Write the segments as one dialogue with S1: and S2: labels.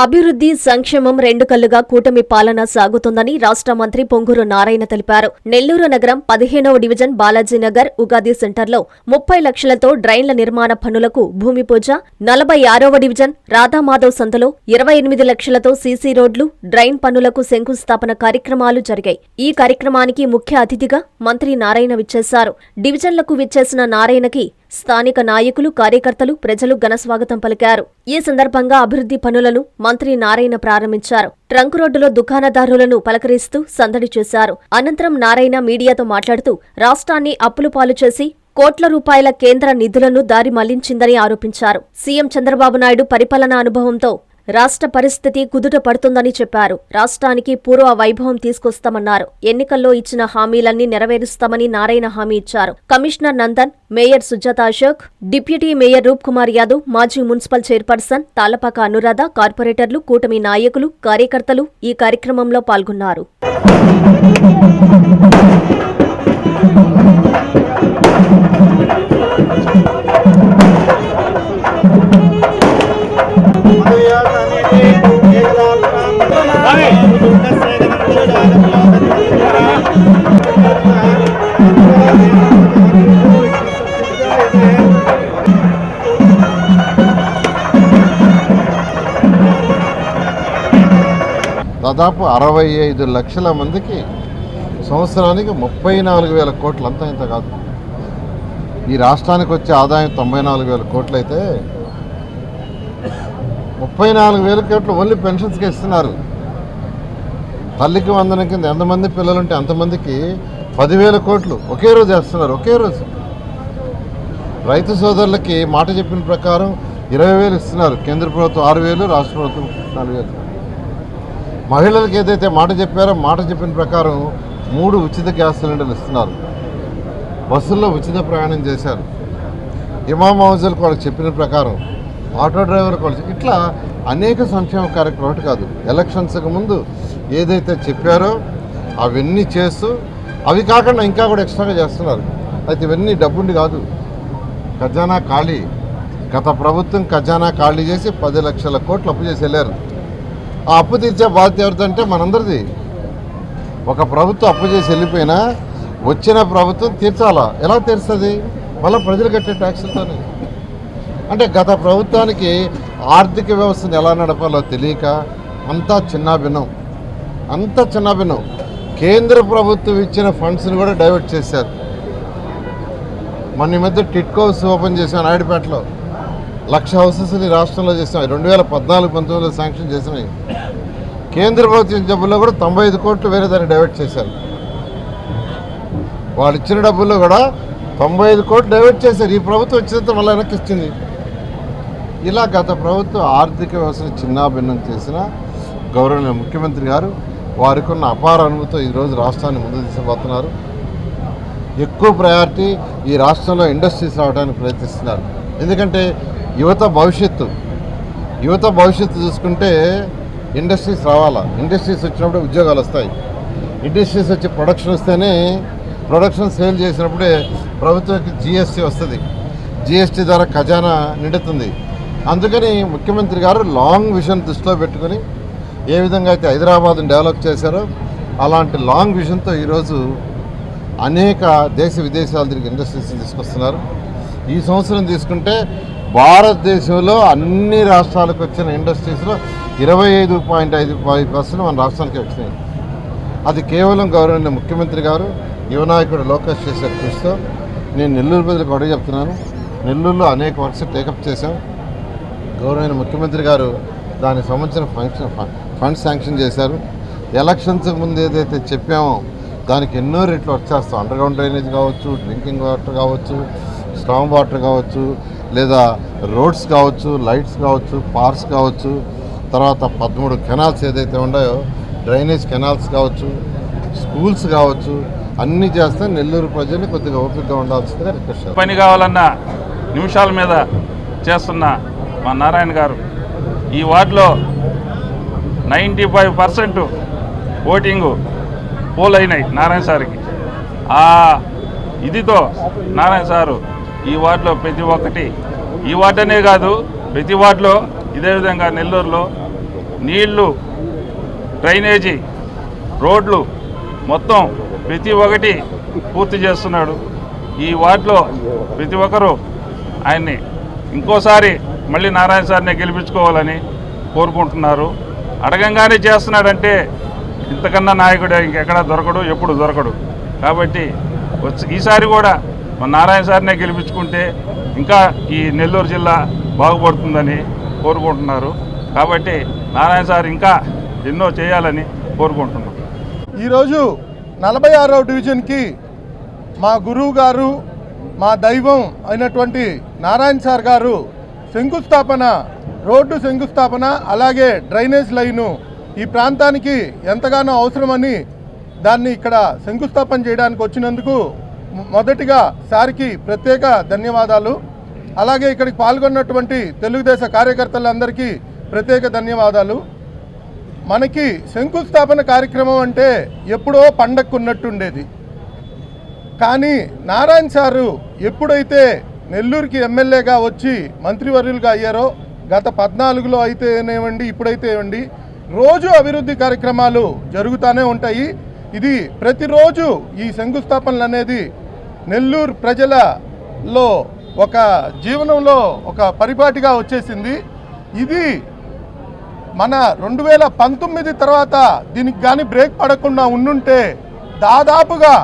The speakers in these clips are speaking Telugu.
S1: అభివృద్ధి సంక్షేమం రెండు కళ్లుగా కూటమి పాలన సాగుతుందని రాష్ట్ర మంత్రి పొంగూరు నారాయణ తెలిపారు. నెల్లూరు నగరం 15వ డివిజన్ బాలాజీనగర్ ఉగాది సెంటర్లో 30 లక్షలతో డ్రైన్ల నిర్మాణ పనులకు భూమి పూజ, 46వ డివిజన్ రాధామాధవ్ సంతలో 28 లక్షలతో సీసీ రోడ్లు, డ్రైన్ పనులకు శంకుస్థాపన కార్యక్రమాలు జరిగాయి. ఈ కార్యక్రమానికి ముఖ్య అతిథిగా మంత్రి నారాయణ విచ్చేశారు. డివిజన్లకు విచ్చేసిన నారాయణకి స్థానిక నాయకులు, కార్యకర్తలు, ప్రజలు ఘనస్వాగతం పలికారు. ఈ సందర్భంగా అభివృద్ధి పనులను మంత్రి నారాయణ ప్రారంభించారు. ట్రంక్ రోడ్డులో దుకాణదారులను పలకరిస్తూ సందడి చేశారు. అనంతరం నారాయణ మీడియాతో మాట్లాడుతూ రాష్ట్రాన్ని అప్పుల పాలు చేసి కోట్ల రూపాయల కేంద్ర నిధులను దారి మళ్లించిందని ఆరోపించారు. సీఎం చంద్రబాబు నాయుడు పరిపాలనా అనుభవంతో రాష్ట్ర పరిస్థితి కుదుట పడుతుందని చెప్పారు. రాష్ట్రానికి పూర్వ వైభవం తీసుకొస్తామన్నారు. ఎన్నికల్లో ఇచ్చిన హామీలన్నీ నెరవేరుస్తామని నారాయణ హామీ ఇచ్చారు. Commissioner Nandan, mayor Sujatha Ashok, deputy mayor Roop Kumar Yadav, మాజీ మున్సిపల్ చైర్పర్సన్ తాళ్లపాక అనురాధ, కార్పొరేటర్లు, కూటమి నాయకులు, కార్యకర్తలు ఈ కార్యక్రమంలో పాల్గొన్నారు.
S2: దాదాపు 65 లక్షల మందికి సంవత్సరానికి 34,000 కోట్లు, అంతా ఇంత కాదు. ఈ రాష్ట్రానికి వచ్చే ఆదాయం 94,000 కోట్లు అయితే 34,000 కోట్లు ఓన్లీ పెన్షన్స్కి ఇస్తున్నారు. తల్లికి వందనం కింద ఎంతమంది పిల్లలుంటే అంతమందికి 10,000 కోట్లు ఒకే రోజు వేస్తున్నారు. ఒకే రోజు రైతు సోదరులకి మాట చెప్పిన ప్రకారం 20,000 ఇస్తున్నారు. కేంద్ర ప్రభుత్వం 6,000, రాష్ట్ర ప్రభుత్వం 4,000. మహిళలకు ఏదైతే మాట చెప్పారో మాట చెప్పిన ప్రకారం 3 ఉచిత గ్యాస్ సిలిండర్లు ఇస్తున్నారు. బస్సుల్లో ఉచిత ప్రయాణం చేశారు. ఇమాం హౌజులకు వాళ్ళకి చెప్పిన ప్రకారం ఆటో డ్రైవర్కి వాళ్ళు ఇట్లా అనేక సంక్షేమ కార్యక్రమాలు. ఒకటి కాదు, ఎలక్షన్స్కి ముందు ఏదైతే చెప్పారో అవన్నీ చేస్తూ అవి కాకుండా ఇంకా కూడా ఎక్స్ట్రాగా చేస్తున్నారు. అయితే ఇవన్నీ డబ్బుండి కాదు, ఖజానా ఖాళీ. గత ప్రభుత్వం ఖజానా ఖాళీ చేసి 10 లక్షల కోట్లు అప్పు చేసి వెళ్ళారు. ఆ అప్పు తీర్చే బాధ్యత ఎవరిదంటే మనందరిది. ఒక ప్రభుత్వం అప్పు చేసి వెళ్ళిపోయినా వచ్చిన ప్రభుత్వం తీర్చాలా? ఎలా తీరుస్తుంది? మళ్ళీ ప్రజలు కట్టే ట్యాక్సులతోనే. అంటే గత ప్రభుత్వానికి ఆర్థిక వ్యవస్థను ఎలా నడపాలో తెలియక అంతా చిన్నాభిన్నం. కేంద్ర ప్రభుత్వం ఇచ్చిన ఫండ్స్ని కూడా డైవర్ట్ చేశారు. మన ఈ మధ్య టిట్కోస్ ఓపెన్ చేసాం నాయుడుపేటలో. 1,00,000 హౌసెస్ని రాష్ట్రంలో చేసాం. 2014-19లో శాంక్షన్ చేసినాయి. కేంద్ర ప్రభుత్వం డబ్బుల్లో కూడా 95 కోట్లు వేరే దాన్ని డైవర్ట్ చేశారు. వాళ్ళు ఇచ్చిన డబ్బుల్లో కూడా 95 కోట్లు డైవర్ట్ చేశారు. ఈ ప్రభుత్వం వచ్చినంత మళ్ళీ వెనక్కి ఇచ్చింది. ఇలా గత ప్రభుత్వం ఆర్థిక వ్యవస్థను చిన్నాభిన్నం చేసిన గౌరవనీయ ముఖ్యమంత్రి గారు వారికి ఉన్న అపార అనుభూతితో ఈరోజు రాష్ట్రాన్ని ముందుకు తీసుకుపోతున్నారు. ఎక్కువ ప్రయారిటీ ఈ రాష్ట్రంలో ఇండస్ట్రీస్ రావడానికి ప్రయత్నిస్తున్నారు. ఎందుకంటే యువత భవిష్యత్తు చూసుకుంటే ఇండస్ట్రీస్ రావాలా. ఇండస్ట్రీస్ వచ్చినప్పుడు ఉద్యోగాలు వస్తాయి. ఇండస్ట్రీస్ వచ్చి ప్రొడక్షన్ వస్తేనే, ప్రొడక్షన్ సేల్ చేసినప్పుడే ప్రభుత్వానికి జిఎస్టీ వస్తుంది. జిఎస్టీ ద్వారా ఖజానా నిండుతుంది. అందుకని ముఖ్యమంత్రి గారు లాంగ్ విజన్ దృష్టిలో పెట్టుకుని ఏ విధంగా అయితే హైదరాబాద్ని డెవలప్ చేశారో అలాంటి లాంగ్ విజన్తో ఈరోజు అనేక దేశ విదేశాల తిరిగి ఇండస్ట్రీస్ని తీసుకొస్తున్నారు. ఈ సంవత్సరం తీసుకుంటే భారతదేశంలో అన్ని రాష్ట్రాలకు వచ్చిన ఇండస్ట్రీస్లో 25.5% మన రాష్ట్రానికి వచ్చినాయి. అది కేవలం గౌరవనీయ ముఖ్యమంత్రి గారు, యువనాయకుడు లోకేష్ చేసే కృషితో. నేను నెల్లూరు ప్రజలకు ఒకటి చెప్తున్నాను, నెల్లూరులో అనేక వర్క్స్ టేకప్ చేశాం. గౌరవనీయ ముఖ్యమంత్రి గారు దానికి సంబంధించిన ఫండ్స్ శాంక్షన్ చేశారు. ఎలక్షన్స్ ముందు ఏదైతే చెప్పామో దానికి ఎన్నో రెట్లు వర్క్ చేస్తాం. అండర్గ్రౌండ్ డ్రైనేజ్ కావచ్చు, డ్రింకింగ్ వాటర్ కావచ్చు, స్ట్రాంగ్ వాటర్ కావచ్చు, లేదా రోడ్స్ కావచ్చు, లైట్స్ కావచ్చు, పార్క్స్ కావచ్చు, తర్వాత 13 కెనాల్స్ ఏదైతే ఉన్నాయో డ్రైనేజ్ కెనాల్స్ కావచ్చు, స్కూల్స్ కావచ్చు, అన్నీ చేస్తే నెల్లూరు ప్రజలు కొద్దిగా ఓపికగా ఉండాల్సిందిగా రిక్వెస్ట్.
S3: పని కావాలన్న నిమిషాల మీద చేస్తున్న మా నారాయణ గారు ఈ వార్డులో 95% ఓటింగు పోల్ అయినాయి నారాయణ సార్కి. ఆ ఇదితో నారాయణ సారు ఈ వార్డులో ప్రతి ఒక్కటి, ఈ వార్డు అనే కాదు ప్రతి వార్డులో ఇదే విధంగా నెల్లూరులో నీళ్లు, డ్రైనేజీ, రోడ్లు మొత్తం ప్రతి ఒక్కటి పూర్తి చేస్తున్నాడు. ఈ వార్డులో ప్రతి ఒక్కరూ ఆయన్ని ఇంకోసారి మళ్ళీ నారాయణ సార్నే గెలిపించుకోవాలని కోరుకుంటున్నారు. అడగంగానే చేస్తున్నాడంటే ఇంతకన్నా నాయకుడు ఇంకెక్కడా దొరకడు, ఎప్పుడు దొరకడు. కాబట్టి ఈసారి కూడా మన నారాయణ సార్నే గెలిపించుకుంటే ఇంకా ఈ నెల్లూరు జిల్లా బాగుపడుతుందని కోరుకుంటున్నారు. కాబట్టి నారాయణ సార్ ఇంకా ఎన్నో చేయాలని కోరుకుంటున్నాం.
S4: ఈరోజు 46వ డివిజన్కి మా గురువు గారు, మా దైవం అయినటువంటి నారాయణ సార్ గారు శంకుస్థాపన, రోడ్డు శంకుస్థాపన, అలాగే డ్రైనేజ్ లైను ఈ ప్రాంతానికి ఎంతగానో అవసరమని దాన్ని ఇక్కడ శంకుస్థాపన చేయడానికి వచ్చినందుకు మొదటిగా సార్కి ప్రత్యేక ధన్యవాదాలు. అలాగే ఇక్కడికి పాల్గొన్నటువంటి తెలుగుదేశం కార్యకర్తలందరికీ ప్రత్యేక ధన్యవాదాలు. మనకి శంకుస్థాపన కార్యక్రమం అంటే ఎప్పుడో పండక్కున్నట్టుండేది. కానీ నారాయణ సారు ఎప్పుడైతే నెల్లూరుకి ఎమ్మెల్యేగా వచ్చి మంత్రివర్యులుగా అయ్యారో, గత 14లో అయితేనేవ్వండి, ఇప్పుడైతే ఇవ్వండి, రోజు అభివృద్ధి కార్యక్రమాలు జరుగుతూనే ఉంటాయి. ఇది ప్రతిరోజు ఈ శంకుస్థాపనలు అనేది నెల్లూరు ప్రజలలో ఒక జీవనంలో ఒక పరిపాటిగా వచ్చేసింది. ఇది మన 2019 తర్వాత దీనికి కానీ బ్రేక్ పడకుండా ఉండుంటే దాదాపుగా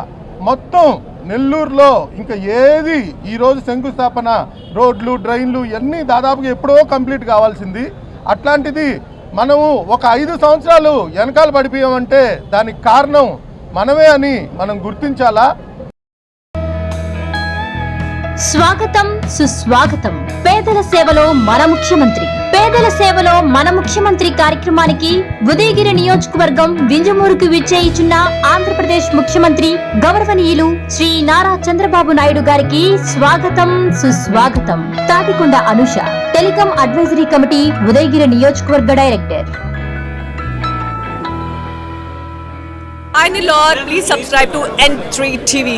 S4: మొత్తం నెల్లూరులో ఇంకా ఏది ఈరోజు శంకుస్థాపన, రోడ్లు, డ్రైన్లు ఇవన్నీ దాదాపుగా ఎప్పుడో కంప్లీట్ కావాల్సింది. అట్లాంటిది మనము ఒక 5 సంవత్సరాలు వెనకాల పడిపోయామంటే దానికి కారణం మనమే అని మనం గుర్తించాలా.
S5: స్వాగతం, సుస్వాగతం. పేదల సేవలో మన ముఖ్యమంత్రి. పేదల సేవలో మన ముఖ్యమంత్రి కార్యక్రమానికి ఉదయగిరి నియోజకవర్గం వింజమూరుకు విచ్చేయిచున్న ఆంధ్రప్రదేశ్ ముఖ్యమంత్రి గౌరవనీయులు శ్రీ నారా చంద్రబాబు నాయుడు గారికి స్వాగతం, సుస్వాగతం. Tatikonda Anusha, telecom advisory committee, Udayagiri నియోజకవర్గ director.
S6: Hi Nilor, please subscribe to N3 TV.